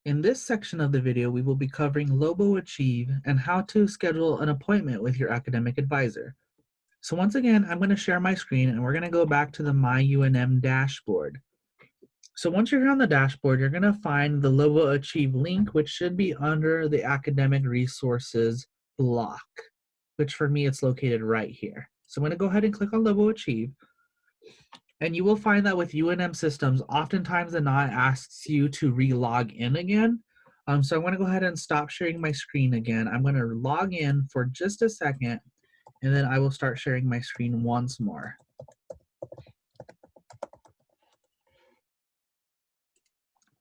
In this section of the video, we will be covering Lobo Achieve and how to schedule an appointment with your academic advisor. So once again, I'm going to share my screen and we're going to go back to the My UNM dashboard. So once you're here on the dashboard, you're going to find the Lobo Achieve link, which should be under the academic resources block, which for me, it's located right here. So I'm going to go ahead and click on Lobo Achieve. And you will find that with UNM systems, oftentimes than not, asks you to re-log in again. So I'm going to go ahead and stop sharing my screen again. I'm going to log in for just a second, and then I will start sharing my screen once more.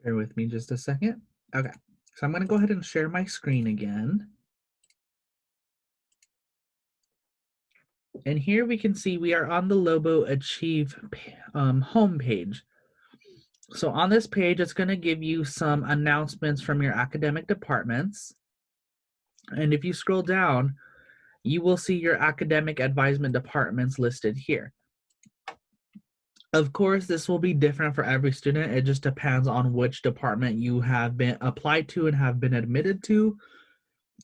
Bear with me just a second. Okay, so I'm going to go ahead and share my screen again. And here we can see we are on the Lobo Achieve homepage. So on this page, it's going to give you some announcements from your academic departments. And if you scroll down, you will see your academic advisement departments listed here. Of course, this will be different for every student. It just depends on which department you have been applied to and have been admitted to.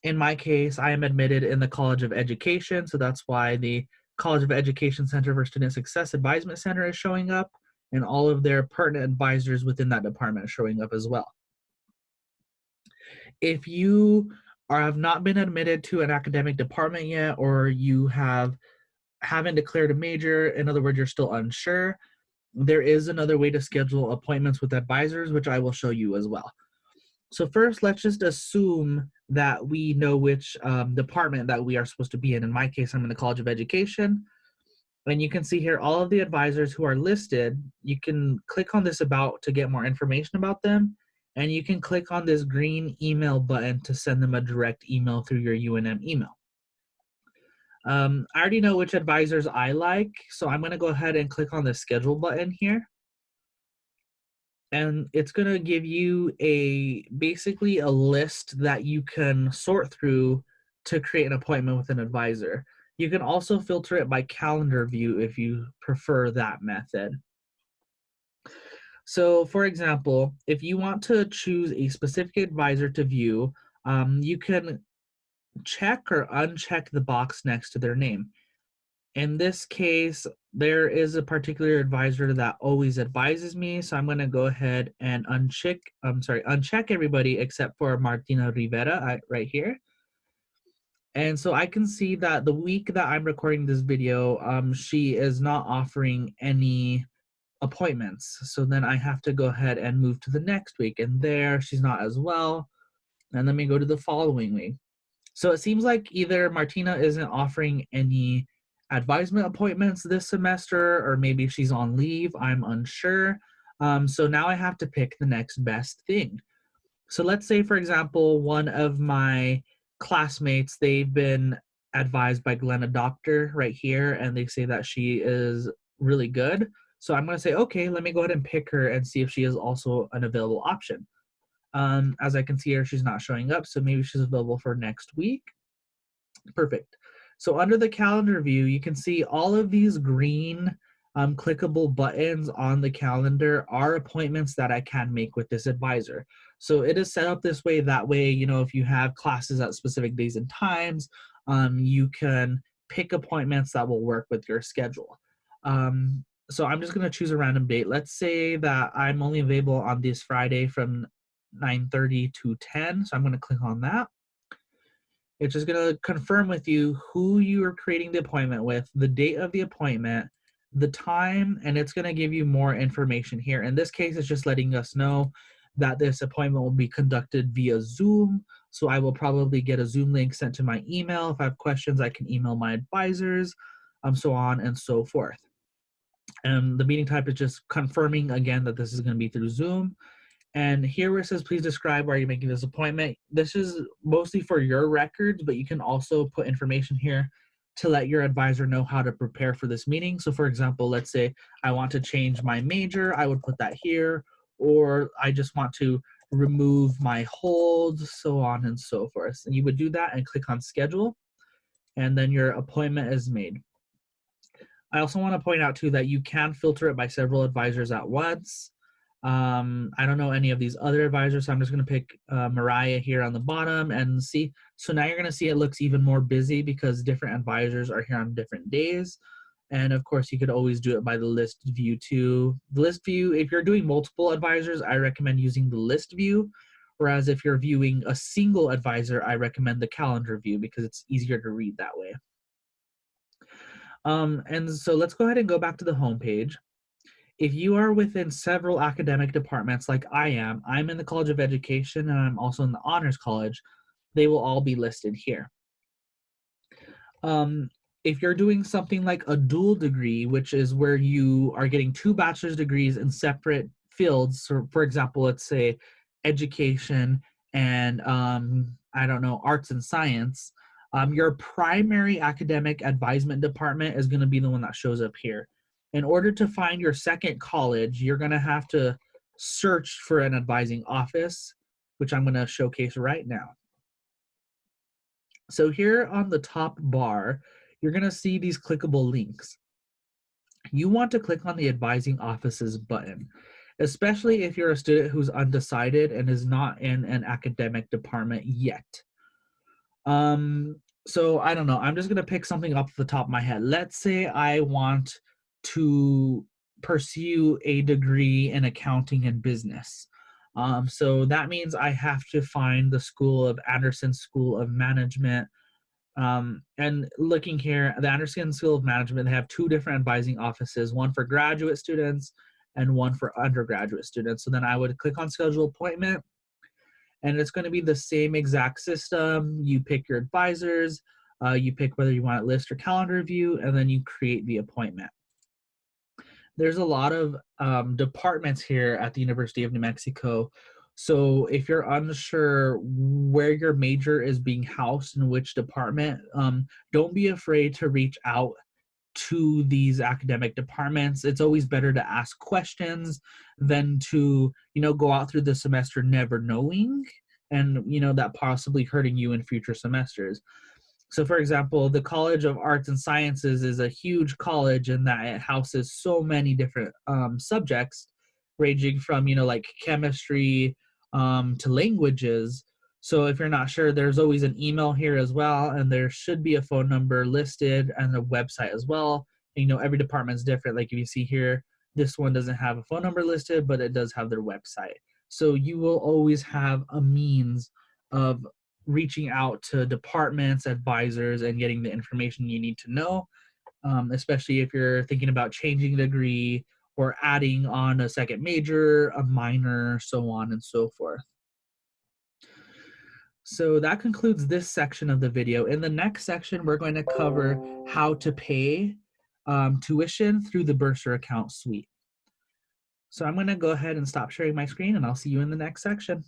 In my case, I am admitted in the College of Education, so that's why the College of Education Center for Student Success Advisement Center is showing up, and all of their pertinent advisors within that department are showing up as well. If you have not been admitted to an academic department yet, or you haven't declared a major, in other words, you're still unsure, there is another way to schedule appointments with advisors, which I will show you as well. So first, let's just assume that we know which department that we are supposed to be in. In my case, I'm in the College of Education. And you can see here all of the advisors who are listed. You can click on this about to get more information about them. And you can click on this green email button to send them a direct email through your UNM email. I already know which advisors I like, so I'm going to go ahead and click on the schedule button here. And it's going to give you basically a list that you can sort through to create an appointment with an advisor. You can also filter it by calendar view if you prefer that method. So for example, if you want to choose a specific advisor to view, you can check or uncheck the box next to their name. In this case, there is a particular advisor that always advises me, so I'm going to go ahead and uncheck everybody except for Martina Rivera right here. And so I can see that the week that I'm recording this video, she is not offering any appointments. So then I have to go ahead and move to the next week, and there she's not as well. And let me go to the following week. So it seems like either Martina isn't offering any advisement appointments this semester, or maybe she's on leave. I'm unsure. So now I have to pick the next best thing. So let's say, for example, one of my classmates, they've been advised by Glenna Doctor right here, and they say that she is really good. So I'm going to say, okay, let me go ahead and pick her and see if she is also an available option. As I can see here, she's not showing up, so maybe she's available for next week. Perfect. So under the calendar view, you can see all of these green clickable buttons on the calendar are appointments that I can make with this advisor. So it is set up this way. That way, you know, if you have classes at specific days and times, you can pick appointments that will work with your schedule. So I'm just going to choose a random date. Let's say that I'm only available on this Friday from 9:30 to 10. So I'm going to click on that. It's just going to confirm with you who you are creating the appointment with, the date of the appointment, the time, and it's going to give you more information here. In this case, it's just letting us know that this appointment will be conducted via Zoom. So I will probably get a Zoom link sent to my email. If I have questions, I can email my advisors, so on and so forth. And the meeting type is just confirming again that this is going to be through Zoom. And here where it says, please describe why you're making this appointment. This is mostly for your records, but you can also put information here to let your advisor know how to prepare for this meeting. So for example, let's say I want to change my major, I would put that here, or I just want to remove my hold, so on and so forth. And you would do that and click on schedule, and then your appointment is made. I also want to point out too that you can filter it by several advisors at once. I don't know any of these other advisors, so I'm just going to pick Mariah here on the bottom and see. So now you're going to see it looks even more busy because different advisors are here on different days. And of course, you could always do it by the list view too. The list view, if you're doing multiple advisors, I recommend using the list view. Whereas if you're viewing a single advisor, I recommend the calendar view because it's easier to read that way. And so let's go ahead and go back to the home page. If you are within several academic departments like I am, I'm in the College of Education and I'm also in the Honors College, they will all be listed here. If you're doing something like a dual degree, which is where you are getting 2 bachelor's degrees in separate fields, so for example, let's say education and I don't know, arts and science, your primary academic advisement department is going to be the one that shows up here. In order to find your second college, you're going to have to search for an advising office, which I'm going to showcase right now. So here on the top bar, you're going to see these clickable links. You want to click on the advising offices button, especially if you're a student who's undecided and is not in an academic department yet. So I don't know, I'm just going to pick something off the top of my head. Let's say I want to pursue a degree in accounting and business. So that means I have to find the Anderson School of Management. And looking here, the Anderson School of Management, they have 2 different advising offices, one for graduate students and one for undergraduate students. So then I would click on schedule appointment, and it's going to be the same exact system. You pick your advisors, you pick whether you want it list or calendar view, and then you create the appointment. There's a lot of departments here at the University of New Mexico. So if you're unsure where your major is being housed in which department, don't be afraid to reach out to these academic departments. It's always better to ask questions than to, go out through the semester never knowing and, that possibly hurting you in future semesters. So for example, the College of Arts and Sciences is a huge college in that it houses so many different subjects, ranging from, like chemistry to languages. So if you're not sure, there's always an email here as well, and there should be a phone number listed and a website as well. And, every department's different. Like if you see here, this one doesn't have a phone number listed, but it does have their website. So you will always have a means of reaching out to departments, advisors, and getting the information you need to know, especially if you're thinking about changing a degree or adding on a second major, a minor, so on and so forth. So that concludes this section of the video. In the next section, we're going to cover how to pay tuition through the Bursar account suite. So I'm going to go ahead and stop sharing my screen, and I'll see you in the next section.